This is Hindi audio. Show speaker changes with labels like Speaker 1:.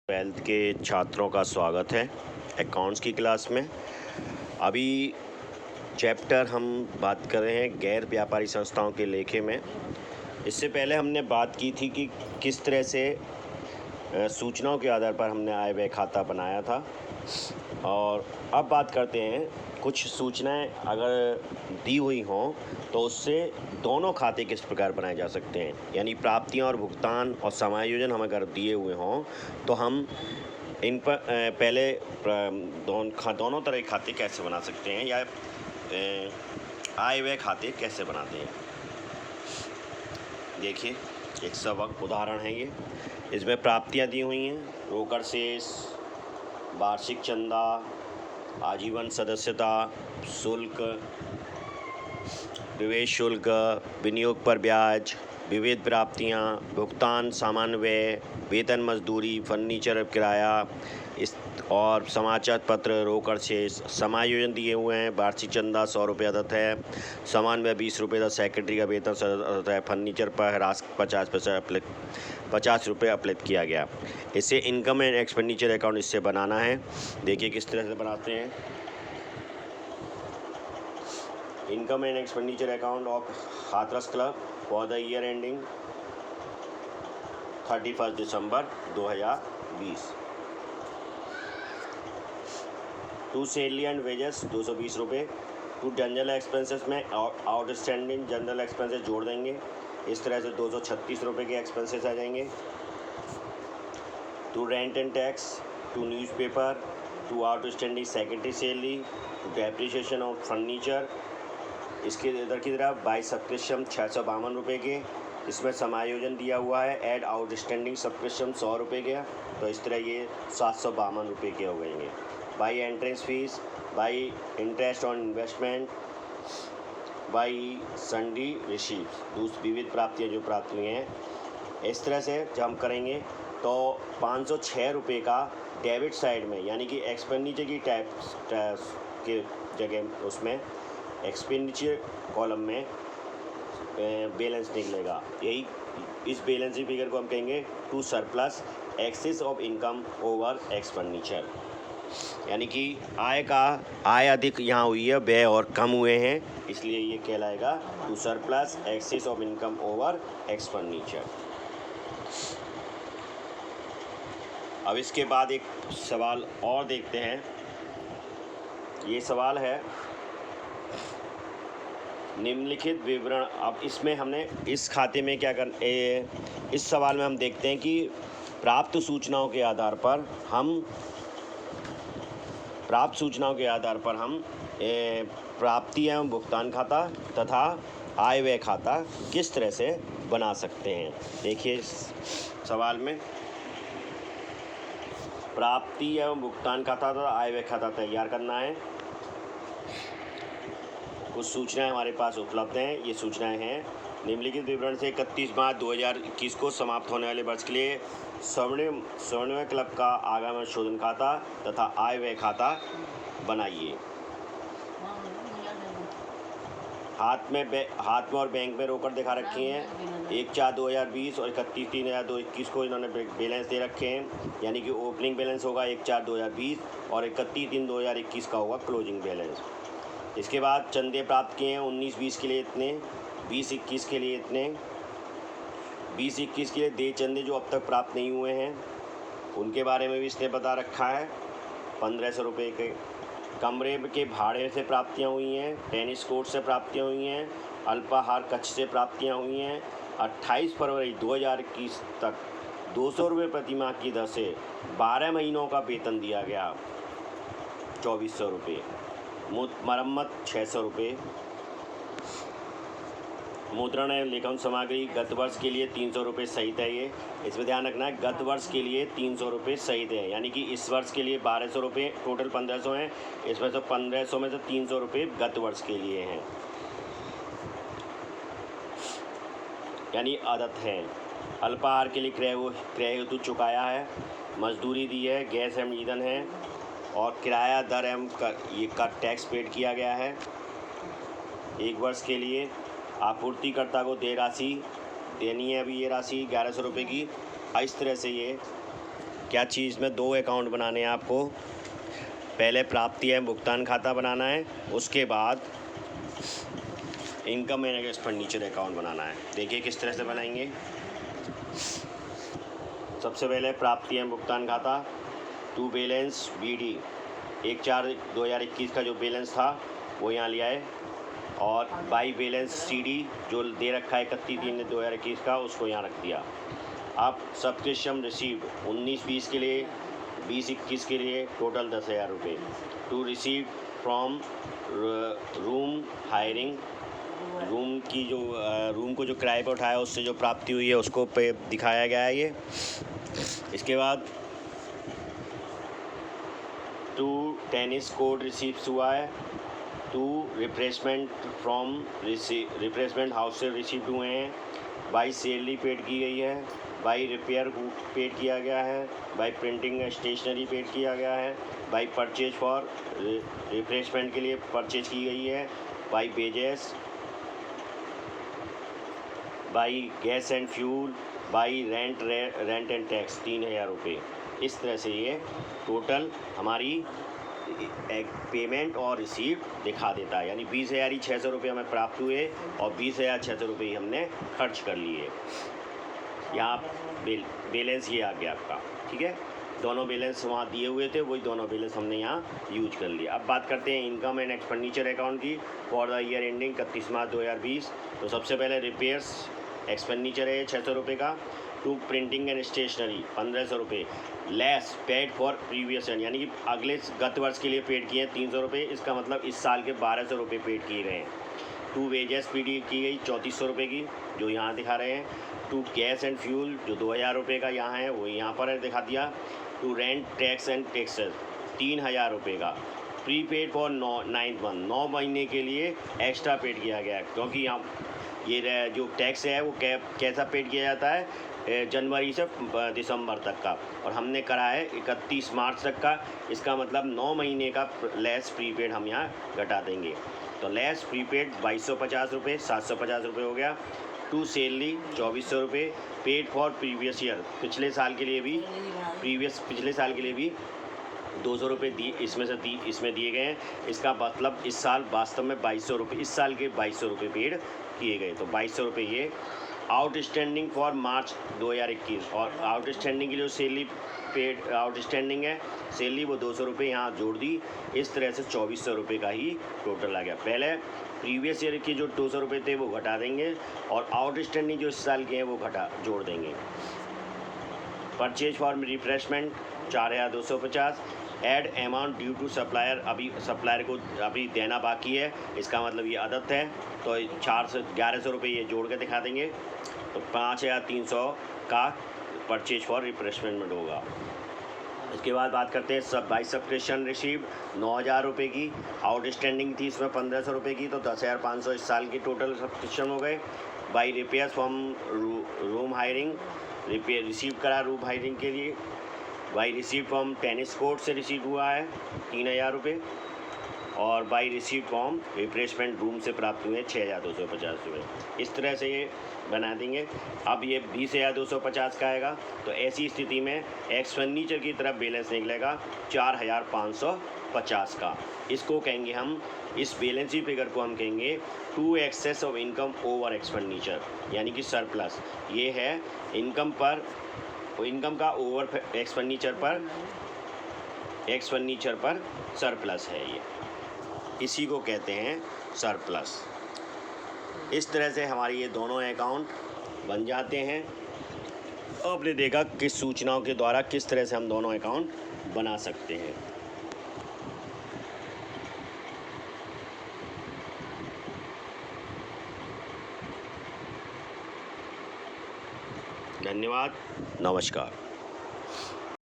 Speaker 1: ट्वेल्थ के छात्रों का स्वागत है अकाउंट्स की क्लास में। अभी चैप्टर हम बात कर रहे हैं गैर व्यापारी संस्थाओं के लेखे में। इससे पहले हमने बात की थी कि किस तरह से सूचनाओं के आधार पर हमने आय व्यय खाता बनाया था, और अब बात करते हैं कुछ सूचनाएं अगर दी हुई हों तो उससे दोनों खाते किस प्रकार बनाए जा सकते हैं। यानी प्राप्तियां और भुगतान और समायोजन हम अगर दिए हुए हों तो हम इन पर पहले दोनों तरह के खाते कैसे बना सकते हैं, या आय व्यय खाते कैसे बनाते हैं। देखिए, एक सबक उदाहरण है ये। इसमें प्राप्तियां दी हुई हैं, रोकड़ शेष, वार्षिक चंदा, आजीवन सदस्यता शुल्क, प्रवेश शुल्क, विनियोग पर ब्याज, विविध प्राप्तियां, भुगतान, सामान्य व्यय, वेतन, मजदूरी, फर्नीचर किराया, इस और समाचार पत्र, रोकड़ शेष। समायोजन दिए हुए हैं, वार्षिक चंदा 100 रुपये अदत है, सामान्य व्यय 20 रुपये अदत, सेक्रेटरी का वेतन अदत है, फर्नीचर पर ह्रास 50 रुपये अपलित किया गया। इसे इनकम एंड एक्सपेंडिचर अकाउंट इससे बनाना है। देखिए किस तरह से बनाते हैं। Income and expenditure account of Hathras club for the year ending 31 December 2020। To salary and wages 220 रुपये। टू जनरल एक्सपेंसेस में आउटस्टैंडिंग जनरल एक्सपेंसेस जोड़ देंगे। इस तरह से 236 रुपये के एक्सपेंसेस आ जाएंगे। To rent and tax, to newspaper, to outstanding secretary salary, to depreciation of furniture. इसके इधर की तरफ बाई सब्सक्रिप्शन 652 रुपये के। इसमें समायोजन दिया हुआ है, ऐड आउटस्टैंडिंग सब्सक्रिप्शन 100 रुपये के, तो इस तरह ये 752 रुपये के हो गएंगे। By entrance fees, by interest on investment, by sundry receives, दूसरी विविध प्राप्तियाँ जो प्राप्त हुई हैं। इस तरह से जब हम करेंगे तो 506 रुपये का डेबिट साइड में, यानी कि एक्सपेंडिचर की टैक्स के जगह उसमें एक्सपेंडिचर कॉलम में बैलेंस निकलेगा। यही इस बैलेंसिंग फिगर को हम कहेंगे to surplus excess of income over expenditure. यानी कि आय अधिक यहाँ हुई है, व्यय और कम हुए हैं, इसलिए ये कहलाएगा to surplus excess of income over expenditure. अब इसके बाद एक सवाल और देखते हैं। ये सवाल है निम्नलिखित विवरण। अब इसमें हमने इस खाते में क्या इस सवाल में हम देखते हैं कि प्राप्त सूचनाओं के आधार पर हम प्राप्ति एवं भुगतान खाता तथा आय व्यय खाता किस तरह से बना सकते हैं। देखिए इस सवाल में प्राप्ति एवं भुगतान खाता तथा आय व्यय खाता तैयार करना है। कुछ सूचनाएं हमारे पास उपलब्ध हैं। ये सूचनाएं हैं निम्नलिखित विवरण से 31 मार्च 2021 को समाप्त होने वाले वर्ष के लिए स्वर्णिम क्लब का आगामी शोधन खाता तथा आय व्यय खाता बनाइए। हाथ में और बैंक में रोकड़ दिखा रखी हैं। 1/4/2020 और 31/3/2021 को इन्होंने बैलेंस दे रखे हैं, यानी कि ओपनिंग बैलेंस होगा 1/4/2020 और 31/3/2021 का होगा क्लोजिंग बैलेंस। इसके बाद चंदे प्राप्त किए हैं 19-20 के लिए इतने, 20-21 के लिए इतने, 20-21 के लिए दे चंदे जो अब तक प्राप्त नहीं हुए हैं उनके बारे में भी इसने बता रखा है। 1500 रुपये के कमरे के भाड़े से प्राप्तियां हुई हैं, टेनिस कोर्ट से प्राप्तियां हुई हैं, अल्पाहार कक्ष से प्राप्तियां हुई हैं। 28 फरवरी 2021 तक 200 रुपये प्रति माह की दर से 12 महीनों का वेतन दिया गया 2400 रुपये। मरम्मत 600 रुपये। मुद्रण एवं लेखन सामग्री गत वर्ष के लिए 300 रुपये सहित है। ये इसमें ध्यान रखना है, गत वर्ष के लिए 300 रुपये सहित है, यानी कि इस वर्ष के लिए 1200 रुपये, टोटल 1500 हैं। इसमें से 1500 में से 300 रुपये गत वर्ष के लिए हैं, यानी आदत है। अल्पाहार के लिए क्रय हेतु चुकाया है। मजदूरी दी है, गैस एवं ईंधन है, और किराया दर एवं का टैक्स पेड किया गया है। एक वर्ष के लिए आपूर्तिकर्ता को देय राशि देनी है, अभी ये राशि 1100 रुपये की। इस तरह से ये क्या चीज़ में 2 अकाउंट बनाने हैं आपको। पहले प्राप्ति एवं भुगतान खाता बनाना है, उसके बाद इनकम एंड एक्सपेंडिचर अकाउंट बनाना है। देखिए किस तरह से बनाएंगे। सबसे पहले प्राप्ति एवं भुगतान खाता, टू बैलेंस BD 1/4/2021 का जो बैलेंस था वो यहाँ लिया है, और बाई बैलेंस CD जो दे रखा है 31/3/2021 का, उसको यहाँ रख दिया। अब सब्सक्रिप्शन रिसीव्ड 19-20 के लिए, 20-21 के लिए टोटल 10,000 रुपये। To receive from room hiring, room की जो रूम को जो किराए पर उठाया उससे जो प्राप्ति हुई है उसको पे दिखाया गया है ये। इसके बाद टू टेनिस कोर्ट रिसीव्स हुआ है, to refreshment from refreshment house से रिसीव हुए हैं, बाई सैलरी पेड की गई है, बाई रिपेयर पेड किया गया है, बाई प्रिंटिंग स्टेशनरी पेड किया गया है, बाई परचेज फॉर रिफ्रेशमेंट के लिए परचेज की गई है, by wages, by gas and fuel, by rent and tax 3,000 रुपये। इस तरह से ये टोटल हमारी एक पेमेंट और रिसीप्ट दिखा देता है। यानी 20,600 रुपये हमें प्राप्त हुए और 20,600 रुपये हमने खर्च कर लिए। यहाँ बैलेंस ये आ गया आपका, ठीक है। दोनों बैलेंस वहाँ दिए हुए थे, वही दोनों बैलेंस हमने यहाँ यूज कर लिया। अब बात करते हैं इनकम एंड एक्सपेंडिचर अकाउंट की फॉर द ईयर एंडिंग 31 मार्च 2020। तो सबसे पहले रिपेयर्स एक्सपेंडिचर है 600 रुपये का, टू प्रिंटिंग एंड स्टेशनरी 1,500 रुपये, less paid for previous year, यानी कि गत वर्ष के लिए पेड किए हैं 300 रुपये, इसका मतलब इस साल के 1,200 रुपये पेड किए गए हैं। टू वेजेस PD की गई 3,400 रुपये की, जो यहाँ दिखा रहे हैं। टू गैस एंड फ्यूल जो 2,000 रुपये का यहाँ है वो यहाँ पर दिखा दिया। To rent tax and taxes 3,000 रुपये का। प्रीपेड फॉर 9 महीने के लिए एक्स्ट्रा पेड किया गया है, क्योंकि यहाँ ये जो टैक्स है वो कैसा पेड किया जाता है जनवरी से दिसंबर तक का, और हमने करा है 31 मार्च तक का। इसका मतलब 9 महीने का लेस प्रीपेड हम यहाँ घटा देंगे। तो लेस प्रीपेड 2,250 रुपये, 750 रुपये हो गया। टू सैलरी 2,400 रुपये, पेड फॉर प्रीवियस ईयर, पिछले साल के लिए भी 200 रुपये इसमें दिए गए हैं। इसका मतलब इस साल वास्तव में 2,200 रुपये, इस साल के 2,200 रुपये पेड किए गए, तो 2,200 रुपये ये। आउटस्टैंडिंग फॉर मार्च 2021, और आउटस्टैंडिंग की जो सैलरी पेड आउटस्टैंडिंग है सैलरी वो 200 रुपये यहाँ जोड़ दी। इस तरह से 2,400 रुपये का ही टोटल आ गया। पहले प्रीवियस ईयर की जो 200 रुपये थे वो घटा देंगे, और आउटस्टैंडिंग जो इस साल के हैं वो जोड़ देंगे। Purchase for refreshment 4,250, add amount due to supplier, अभी सप्लायर को अभी देना बाकी है, इसका मतलब ये आदत है, तो 1100 रुपये ये जोड़ के दिखा देंगे, तो 5,300 का परचेज फॉर रिफ्रेशमेंट में होगा। इसके बाद बात करते हैं बाई सब्सक्रिप्शन रिसीव 9,000 रुपये की, आउटस्टैंडिंग थी इसमें 1,500 रुपये की, तो 10,500 इस साल की टोटल सब्सक्रिप्शन हो गए। By repair from room hiring, repair receive करा रूम हायरिंग के लिए। By receive from tennis court से रिसीव हुआ है 3,000 रुपये, और by receive from refreshment room से प्राप्त हुए 6,250 रुपये। इस तरह से ये बना देंगे। अब ये 20,250 का आएगा, तो ऐसी स्थिति में एक्सपेंडिचर की तरफ बैलेंस निकलेगा 4,550 का। इसको कहेंगे हम, इस बैलेंस शीट फिगर को हम कहेंगे to excess of income over expenditure, यानी कि सरप्लस। ये है इनकम का ओवर एक्सपेंडिचर पर सरप्लस है ये, इसी को कहते हैं सरप्लस। इस तरह से हमारी ये दोनों अकाउंट बन जाते हैं। आपने देखा किस सूचनाओं के द्वारा किस तरह से हम दोनों अकाउंट बना सकते हैं। धन्यवाद, नमस्कार।